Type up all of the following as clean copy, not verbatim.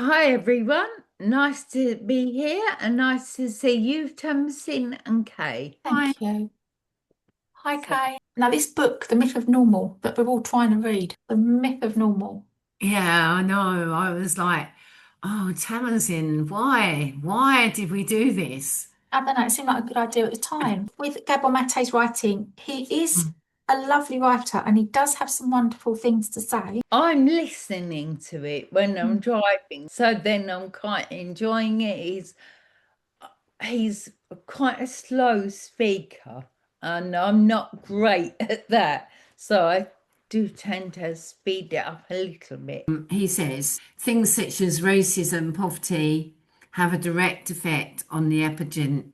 Hi everyone, nice to be here and nice to see you, Tamsin and Kay. Hi. Thank you. Hi, So, Kay. Now, this book, The Myth of Normal, that we're all trying to read, The Myth of Normal. Yeah, I know. I was like, oh, Tamsin, why? Why did we do this? I don't know, it seemed like a good idea at the time. With Gabor Mate's writing, he is Mm. a lovely writer and he does have some wonderful things to say. I'm listening to it when I'm Mm. driving, so then I'm quite enjoying it. He's quite a slow speaker, and I'm not great at that, so I do tend to speed it up a little bit. He says things such as racism, poverty have a direct effect on the epigenetics,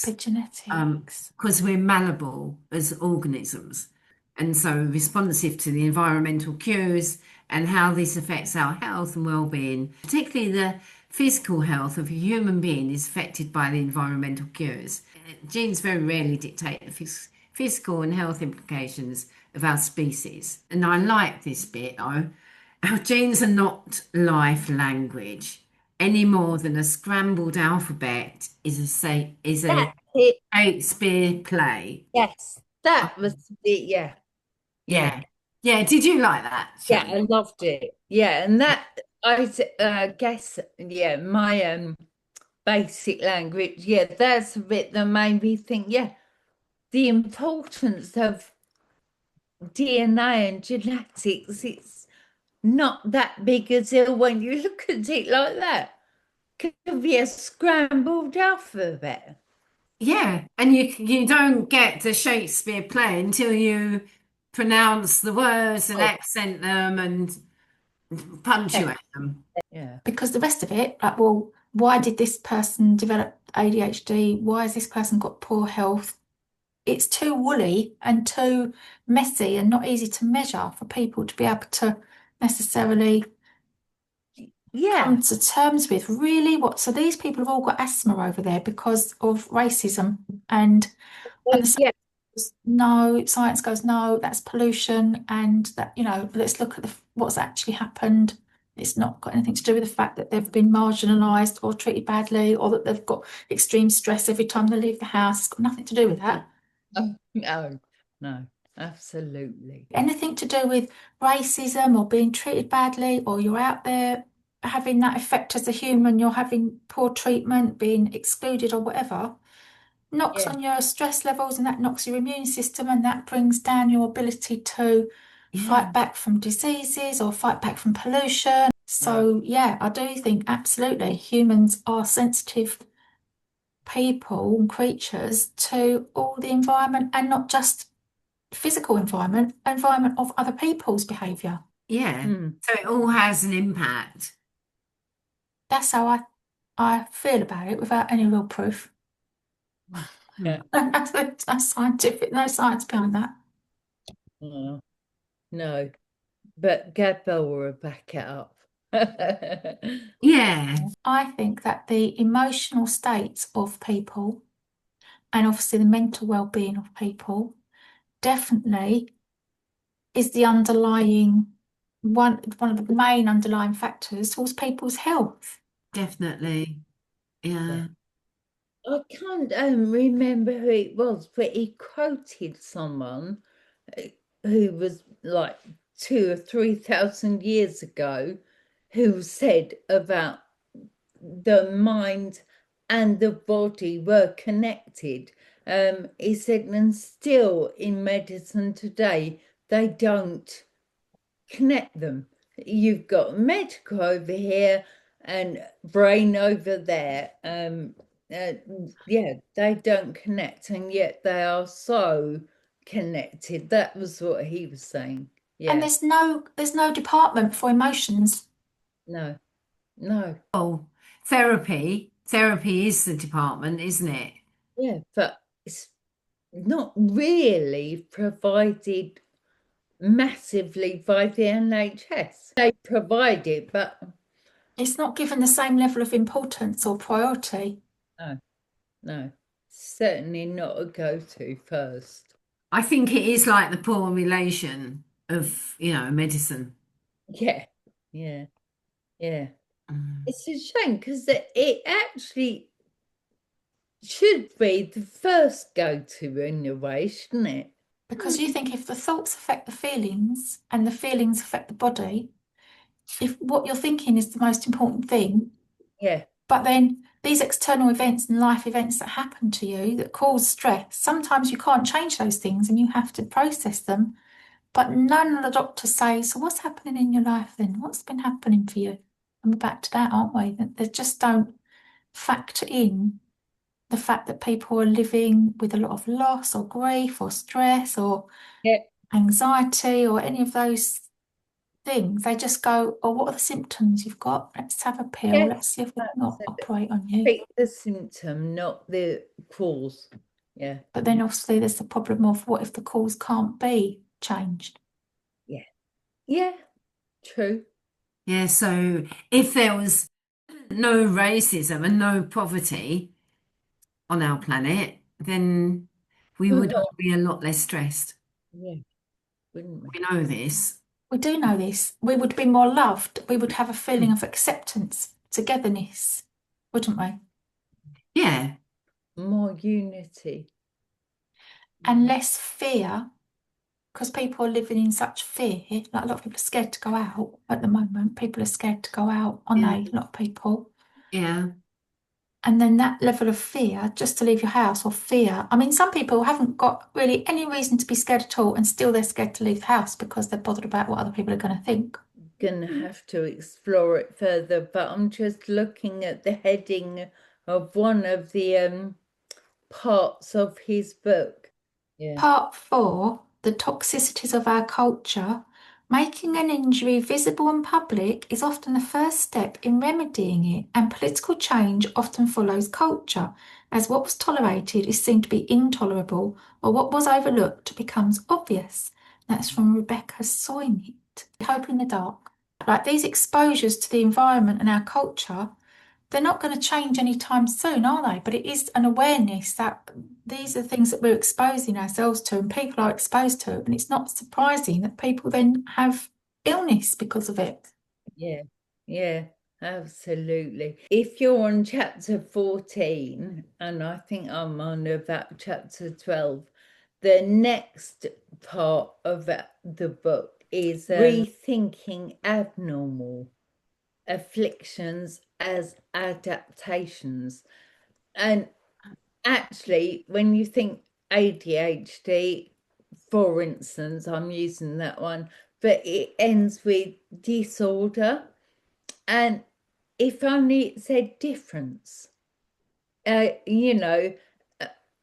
Epigenetics. because we're malleable as organisms, and so responsive to the environmental cues and how this affects our health and well-being, particularly the physical health of a human being is affected by the environmental cues. Genes very rarely dictate the physical and health implications of our species. And I like this bit though. Our genes are not life language any more than a scrambled alphabet is a That's it. Shakespeare play. Yes, that was it. Yeah, yeah. Yeah. Yeah. Did you like that, Yeah, Shan? I loved it. Yeah, and that guess, yeah, my basic language, yeah, that's a bit that made me think, yeah, the importance of DNA and genetics, it's not that big a deal when you look at it like that. Could be a scrambled alphabet. Yeah. And you don't get the Shakespeare play until you pronounce the words and Oh, accent them and yeah, punctuate them. yeah, Because the rest of it, like, well, why did this person develop ADHD? Why has this person got poor health? It's too woolly and too messy and not easy to measure for people to be able to necessarily yeah. come to terms with. Really, what? So these people have all got asthma over there because of racism, and the Yeah, science goes, no, that's pollution, and that, let's look at what's actually happened. It's not got anything to do with the fact that they've been marginalised or treated badly or that they've got extreme stress every time they leave the house. It's got nothing to do with that. oh, no, no, absolutely. Anything to do with racism or being treated badly, or you're out there having that effect as a human, you're having poor treatment, being excluded or whatever, knocks Yeah, on your stress levels and that knocks your immune system and that brings down your ability to Yeah. fight back from diseases or fight back from pollution. no. So, yeah, I do think absolutely humans are sensitive people and creatures to all the environment and not just physical environment of other people's behaviour. Yeah. Mm. So it all has an impact. That's how I feel about it without any real proof. Yeah. That's scientific, no science behind that. Oh, no, but Gabor will back it up. Yeah. I think that the emotional states of people and obviously the mental well-being of people definitely is the underlying one of the main underlying factors towards people's health. Definitely. Yeah. Yeah. I can't remember who it was, but he quoted someone uh, who was like 2 or 3 thousand years ago, who said about the mind and the body were connected. He said, and still in medicine today, they don't connect them. You've got medical over here and brain over there. Uh, yeah, they don't connect, and yet they are so connected. That was what he was saying. And Yeah, there's no department for emotions. no, no, Oh, therapy. Therapy is the department, isn't it? yeah, but it's not really provided massively by the NHS. They provide it, but It's not given the same level of importance or priority. no, no, certainly not a go-to first. I think it is like the poor relation of, medicine. Yeah, yeah, Yeah. Mm. It's a shame because it actually should be the first go-to in a way, shouldn't it? Because you think if the thoughts affect the feelings and the feelings affect the body, if what you're thinking is the most important thing, Yeah. but then these external events and life events that happen to you that cause stress, sometimes you can't change those things and you have to process them. But none of the doctors say, so what's happening in your life then? What's been happening for you? And we're back to that, aren't we? That they just don't factor in the fact that people are living with a lot of loss or grief or stress or Yeah. anxiety or any of those things. They just go, oh, what are the symptoms you've got? Let's have a pill. Let's Yes. see if we can That's not operate on you. treat the symptom, not the cause. Yeah. But then obviously there's the problem of what if the cause can't be changed? Yeah. Yeah. True. Yeah, so if there was no racism and no poverty on our planet, then we would all be a lot less stressed. Yeah. Wouldn't we? We know this. We do know this. We would be more loved. We would have a feeling of acceptance, togetherness, wouldn't we? Yeah, More unity. And less fear, because people are living in such fear. Like a lot of people are scared to go out at the moment. People are scared to go out, aren't yeah, they? A lot of people. yeah. And then that level of fear, just to leave your house, or fear. I mean, some people haven't got really any reason to be scared at all, and still they're scared to leave the house because they're bothered about what other people are going to think. Gonna have to explore it further, but I'm just looking at the heading of one of the parts of his book. Yeah. Part 4, the toxicities of our culture. Making an injury visible and public is often the first step in remedying it, and political change often follows culture, as what was tolerated is seen to be intolerable, or what was overlooked becomes obvious. That's from Rebecca Soynit. Hope in the Dark. Like these exposures to the environment and our culture, they're not going to change anytime soon, are they? But it is an awareness that these are things that we're exposing ourselves to and people are exposed to. And it's not surprising that people then have illness because of it. Yeah. Yeah. Absolutely. If you're on chapter 14, and I think I'm on about chapter 12, the next part of the book is Rethinking Abnormal Afflictions as Adaptations. And actually, when you think ADHD, for instance, I'm using that one, but it ends with disorder. And if only it said difference, you know,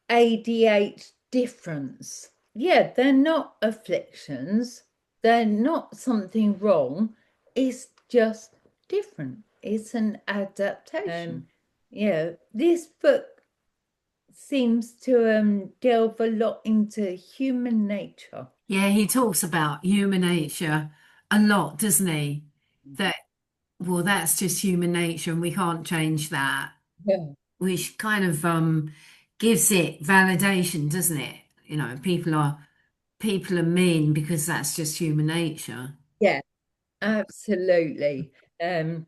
ADH difference. Yeah, they're not afflictions. They're not something wrong. It's just different. It's an adaptation. Yeah, this book seems to delve a lot into human nature. Yeah, he talks about human nature a lot, doesn't he? That, well, that's just human nature and we can't change that, Yeah. which kind of gives it validation, doesn't it? You know, people are mean because that's just human nature. Yeah, absolutely. And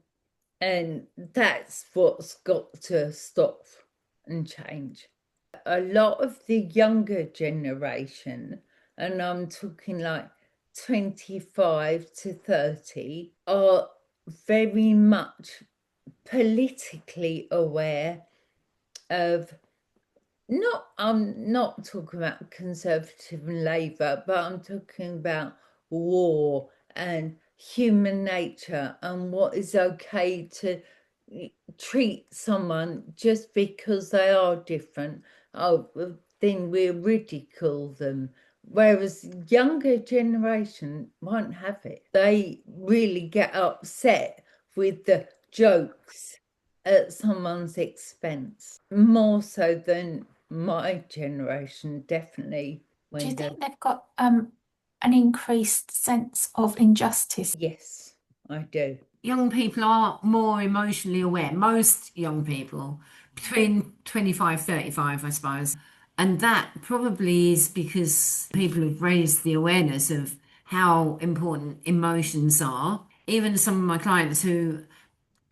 that's what's got to stop and change. A lot of the younger generation, and I'm talking like 25 to 30, are very much politically aware of I'm not talking about Conservative and Labour, but I'm talking about war and human nature and what is okay to treat someone just because they are different. Oh, then we ridicule them. Whereas younger generation won't have it. They really get upset with the jokes at someone's expense, more so than my generation, definitely. Do you think they've got an increased sense of injustice? Yes, I do. Young people are more emotionally aware, most young people, between 25, 35, I suppose. And that probably is because people have raised the awareness of how important emotions are. Even some of my clients who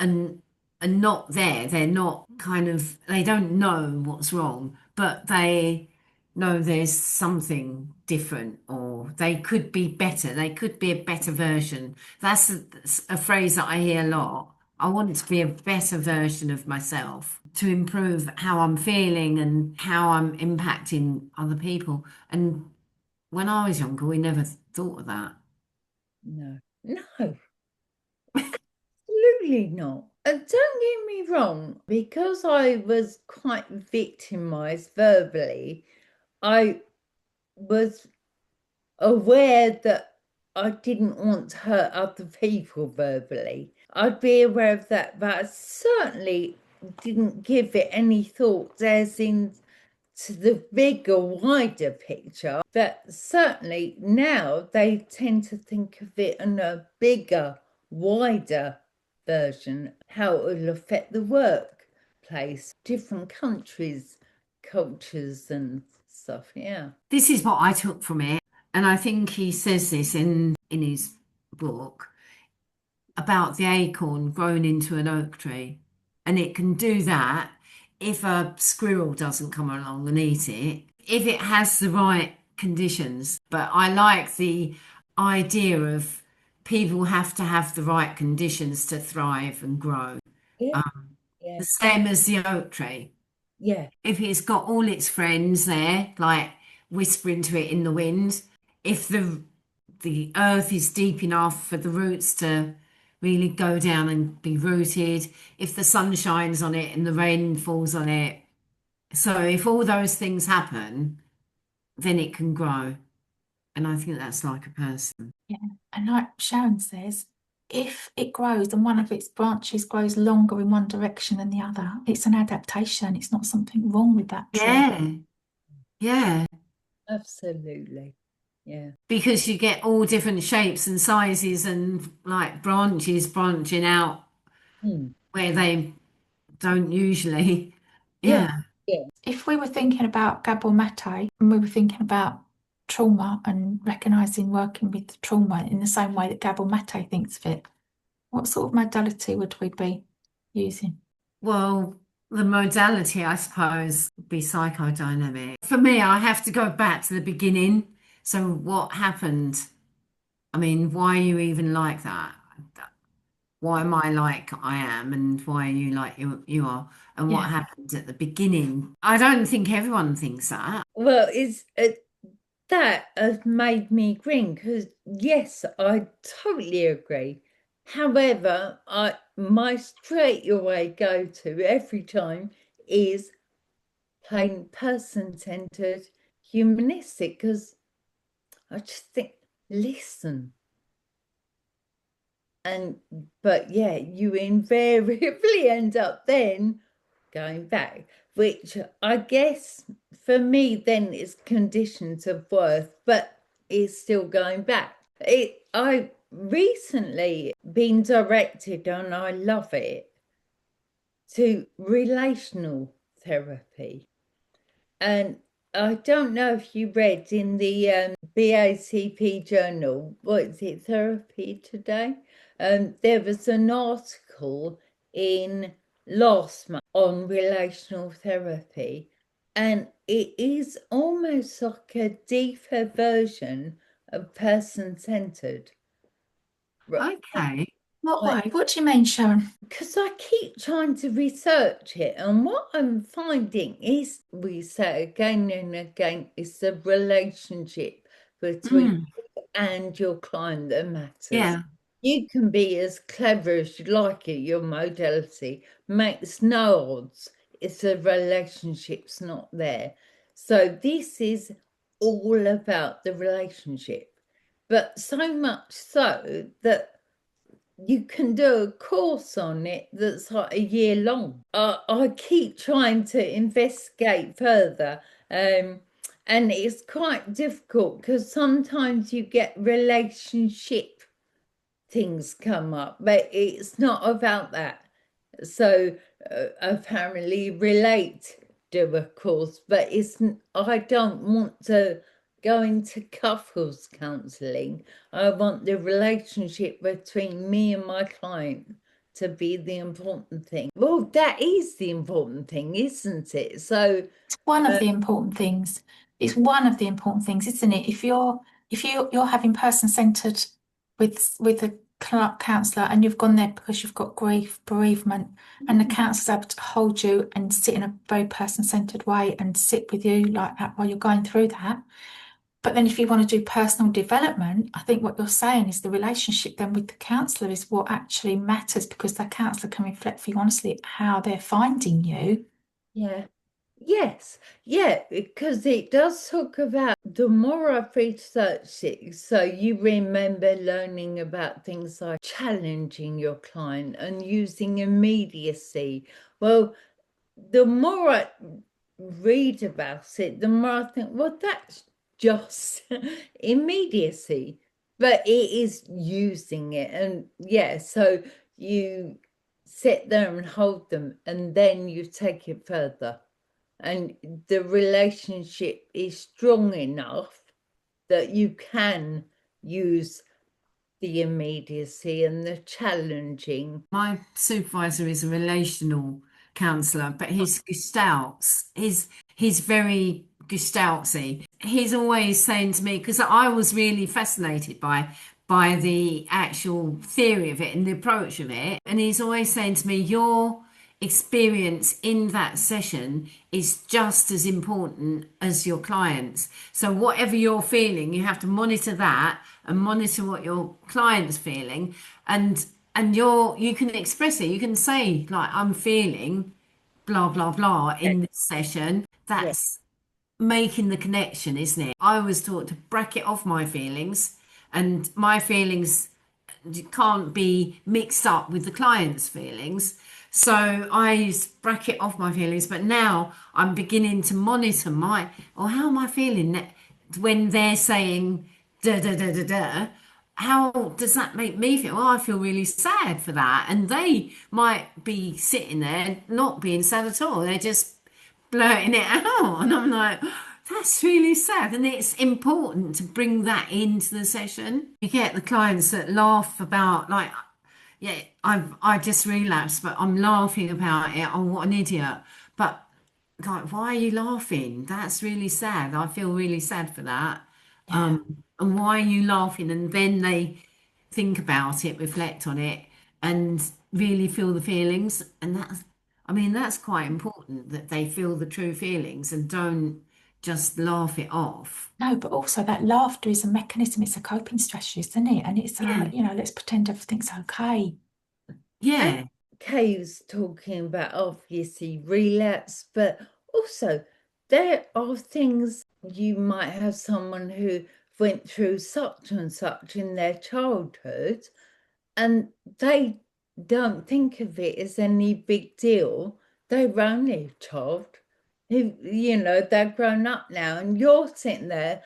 and not there. They're not kind of, they don't know what's wrong, but they know there's something different, or they could be better. They could be a better version. That's a phrase that I hear a lot. I want to be a better version of myself to improve how I'm feeling and how I'm impacting other people. And when I was younger, we never thought of that. No, no, absolutely not. Don't get me wrong, because I was quite victimized verbally, I was aware that I didn't want to hurt other people verbally. I'd be aware of that, but I certainly didn't give it any thought as in to the bigger, wider picture. But certainly now they tend to think of it in a bigger, wider version, how it will affect the workplace, different countries, cultures and stuff. Yeah. This is what I took from it, and I think he says this in his book about the acorn growing into an oak tree, and it can do that if a squirrel doesn't come along and eat it, if it has the right conditions. But I like the idea of people have to have the right conditions to thrive and grow. Yeah. Um, Yeah. the same as the oak tree. Yeah. If it's got all its friends there, like whispering to it in the wind, if the earth is deep enough for the roots to really go down and be rooted, if the sun shines on it and the rain falls on it. So if all those things happen, then it can grow. And I think that's like a person. Yeah. And like Sharon says, if it grows and one of its branches grows longer in one direction than the other, it's an adaptation. It's not something wrong with that tree. Yeah, yeah. Absolutely. Yeah. Because you get all different shapes and sizes and like branches branching out Mm. where they don't usually. Yeah. Yeah. Yeah. If we were thinking about Gabor Mate and we were thinking about trauma and recognising working with trauma in the same way that Gabor Mate thinks of it, what sort of modality would we be using? Well, the modality, I suppose, would be psychodynamic. For me, I have to go back to the beginning. So, what happened? I mean, why are you even like that? Why am I like I am? And why are you like you are? And what Yeah. happened at the beginning? I don't think everyone thinks that. Well, it's that has made me grin because yes, I totally agree. However, my straight away go to every time is plain person-centered, humanistic, because I just think, listen. But yeah, you invariably end up then going back, which I guess for me then is conditions of worth, but is still going back. I recently been directed, and I love it, to relational therapy. And I don't know if you read in the BACP journal, what is it, Therapy Today? There was an article in last month on relational therapy, and it is almost like a deeper version of person-centered. Okay. What Like, way? What do you mean, Sharon? because I keep trying to research it, and what I'm finding is, we say again and again, it's the relationship between Mm, you and your client that matters. yeah. You can be as clever as you like it, your modality makes no odds if the relationship's not there. So this is all about the relationship, but so much so that you can do a course on it that's like a year long. I keep trying to investigate further, and it's quite difficult because sometimes you get relationship things come up, but it's not about that. So apparently relate do a course, but I don't want to go into couples counselling. I want the relationship between me and my client to be the important thing. Well, that is the important thing, isn't it? So It's one of the important things. It's one of the important things, isn't it? If you're having person-centered with a counsellor and you've gone there because you've got grief, bereavement, and the counsellor's able to hold you and sit in a very person-centered way and sit with you like that while you're going through that. But then if you want to do personal development, I think what you're saying is the relationship then with the counsellor is what actually matters, because the counsellor can reflect for you honestly how they're finding you. yeah. Yes, yeah, because it does talk about the more I've researched it, so you remember learning about things like challenging your client and using immediacy. Well, the more I read about it, the more I think, well, that's just immediacy, but it is using it. And yeah, so you sit there and hold them, and then you take it further. And the relationship is strong enough that you can use the immediacy and the challenging. My supervisor is a relational counsellor, but his gestalts, he's very gestaltsy. He's always saying to me, because I was really fascinated by the actual theory of it and the approach of it, and he's always saying to me, your experience in that session is just as important as your clients. So whatever you're feeling, you have to monitor that and monitor what your client's feeling, and you can express it. You can say like, I'm feeling blah blah blah in this session. Yeah, That's making the connection, isn't it? I was taught to bracket off my feelings, and my feelings can't be mixed up with the client's feelings. So I used to bracket off my feelings, but now I'm beginning to monitor how am I feeling when they're saying da da da da da. How does that make me feel? Oh, I feel really sad for that. And they might be sitting there not being sad at all. They're just blurting it out. And I'm like, that's really sad. And it's important to bring that into the session. You get the clients that laugh about, like, yeah, I just relapsed, but I'm laughing about it. Oh, what an idiot. But like, why are you laughing? That's really sad. I feel really sad for that. Yeah. And why are you laughing? And then they think about it, reflect on it, and really feel the feelings. And that's quite important that they feel the true feelings and don't just laugh it off. No, but also that laughter is a mechanism, it's a coping strategy, isn't it? And it's Yeah, let's pretend everything's okay. and yeah, Kay's talking about obviously relapse, but also there are things you might have someone who went through such and such in their childhood, and they don't think of it as any big deal. They're only a child who, they're grown up now, and you're sitting there.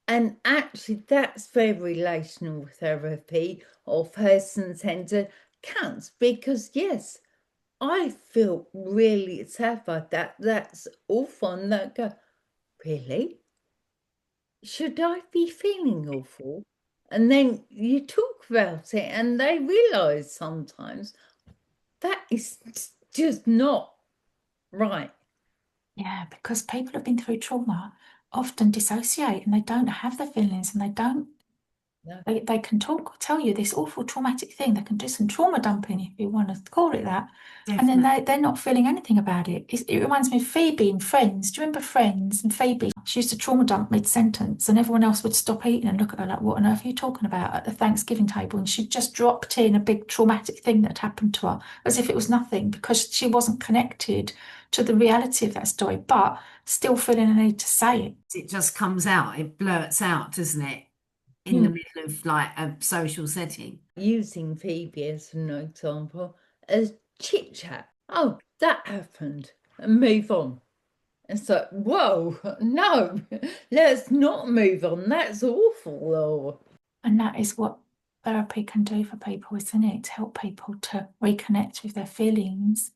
And actually, that's where relational therapy or person-centered counts, because yes, I feel really sad about that. That's awful. And they go, really? Should I be feeling awful? And then you talk about it, and they realize sometimes that is just not right. Yeah, because people who've been through trauma often dissociate and they don't have the feelings and they don't No, they can tell you this awful traumatic thing. They can do some trauma dumping, if you want to call it that. And then definitely. they're not feeling anything about it. It reminds me of Phoebe in Friends. Do you remember Friends? And Phoebe, she used to trauma dump mid-sentence and everyone else would stop eating and look at her like, what on earth are you talking about at the Thanksgiving table? And she just dropped in a big traumatic thing that happened to her as if it was nothing, because she wasn't connected to the reality of that story, but still feeling a need to say it. It just comes out, it blurts out, doesn't it? In the middle of like a social setting. using Phoebe as an example, as chit chat. Oh, that happened, and move on. It's like, whoa, no, let's not move on. That's awful. Or And that is what therapy can do for people, isn't it? To help people to reconnect with their feelings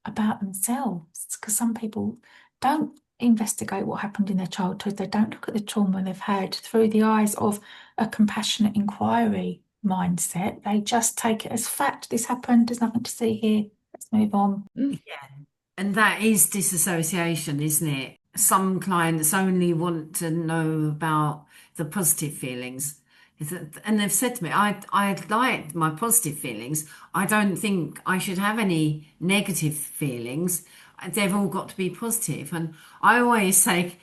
about themselves. Because some people don't investigate what happened in their childhood, they don't look at the trauma they've had through the eyes of a compassionate inquiry. mindset. They just take it as fact. This happened. There's nothing to see here. Let's move on. Yeah. And that is disassociation, isn't it? Some clients only want to know about the positive feelings. And they've said to me, I like my positive feelings. I don't think I should have any negative feelings. They've all got to be positive. And I always say,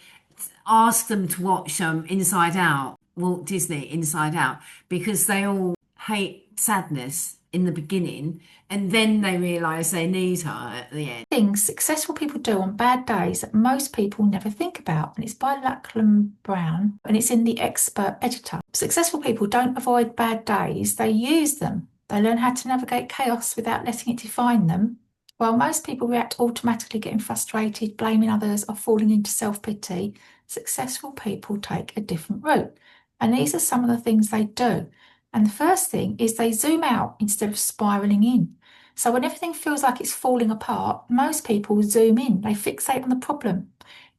ask them to watch Inside Out, Walt Disney Inside Out, because they all hate sadness in the beginning and then they realise they need her at the end. Things successful people do on bad days that most people never think about. And it's by Lachlan Brown and it's in the Expert Editor. Successful people don't avoid bad days, they use them. They learn how to navigate chaos without letting it define them. While most people react automatically, getting frustrated, blaming others, or falling into self-pity, successful people take a different route. And these are some of the things they do. And the first thing is they zoom out instead of spiraling in. So when everything feels like it's falling apart, most people zoom in. They fixate on the problem,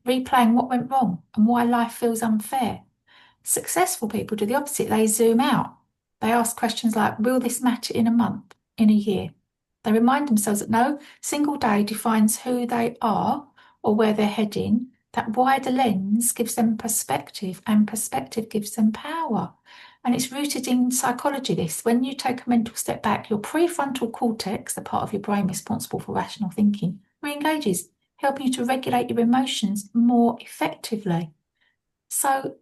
replaying what went wrong and why life feels unfair. Successful people do the opposite. They zoom out. They ask questions like, will this matter in a month, in a year? They remind themselves that no single day defines who they are or where they're heading. That wider lens gives them perspective, and perspective gives them power. And it's rooted in psychology, this. When you take a mental step back, your prefrontal cortex, the part of your brain responsible for rational thinking, re-engages, helping you to regulate your emotions more effectively. So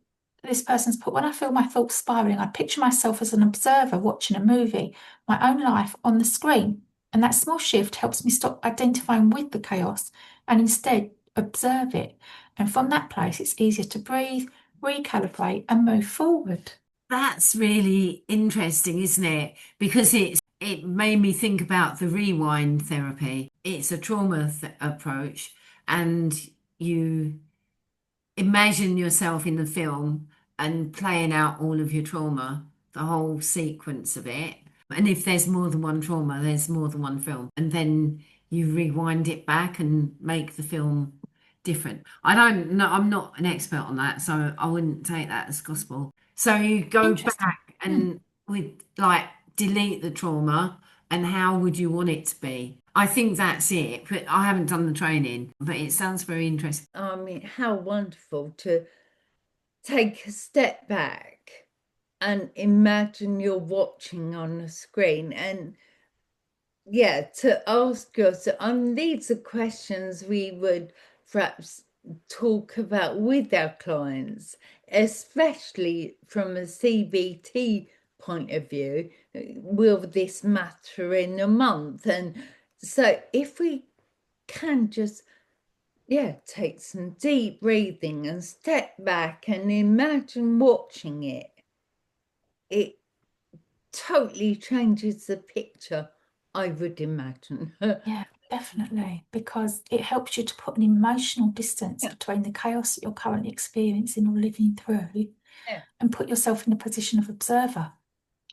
this person's put, when I feel my thoughts spiraling, I picture myself as an observer watching a movie, my own life on the screen. And that small shift helps me stop identifying with the chaos and instead observe it. And from that place, it's easier to breathe, recalibrate, and move forward. That's really interesting, isn't it? Because it made me think about the rewind therapy. It's a trauma approach, and you imagine yourself in the film and playing out all of your trauma, the whole sequence of it. And if there's more than one trauma, there's more than one film. And then you rewind it back and make the film different. I don't know, I'm not an expert on that, so I wouldn't take that as gospel. So you go back and with like delete the trauma, and how would you want it to be? I think that's it, but I haven't done the training, but it sounds very interesting. I mean, how wonderful to take a step back and imagine you're watching on a screen, and yeah, to ask yourself, these are questions we would perhaps talk about with our clients, especially from a CBT point of view. Will this matter in a month? And so if we can just, yeah, take some deep breathing and step back and imagine watching it, it totally changes the picture, I would imagine. Yeah, definitely, because it helps you to put an emotional distance between the chaos that you're currently experiencing or living through and put yourself in a position of observer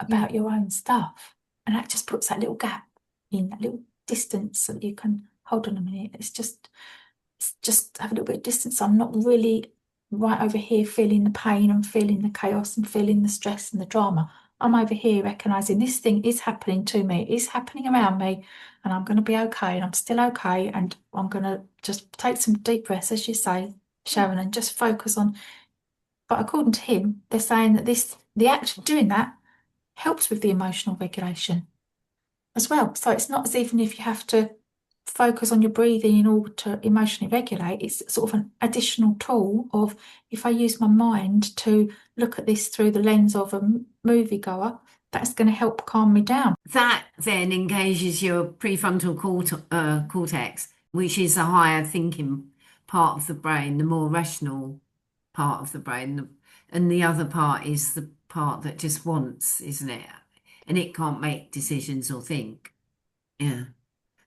about your own stuff. And that just puts that little gap in, that little distance so that you can hold on a minute. It's just have a little bit of distance. I'm not really right over here feeling the pain and feeling the chaos and feeling the stress and the drama. I'm over here recognizing this thing is happening to me, it is happening around me, and I'm going to be okay, and I'm still okay, and I'm going to just take some deep breaths, as you say, Sharon, and just focus on. But according to him, they're saying that the act of doing that helps with the emotional regulation as well. So it's not as even if you have to focus on your breathing in order to emotionally regulate. It's sort of an additional tool of, if I use my mind to look at this through the lens of a moviegoer, that's going to help calm me down. That then engages your prefrontal cortex, which is a higher thinking part of the brain, the more rational part of the brain. And the other part is the part that just wants, isn't it? And it can't make decisions or think. Yeah.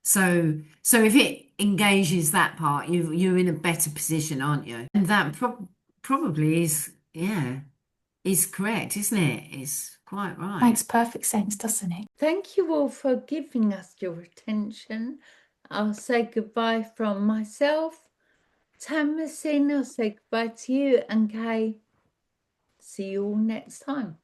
So if it engages that part, you're in a better position, aren't you? And that probably is correct, isn't it? It's quite right. Makes perfect sense, doesn't it? Thank you all for giving us your attention. I'll say goodbye from myself. Tamsin, I'll say goodbye to you, and Kay. See you all next time.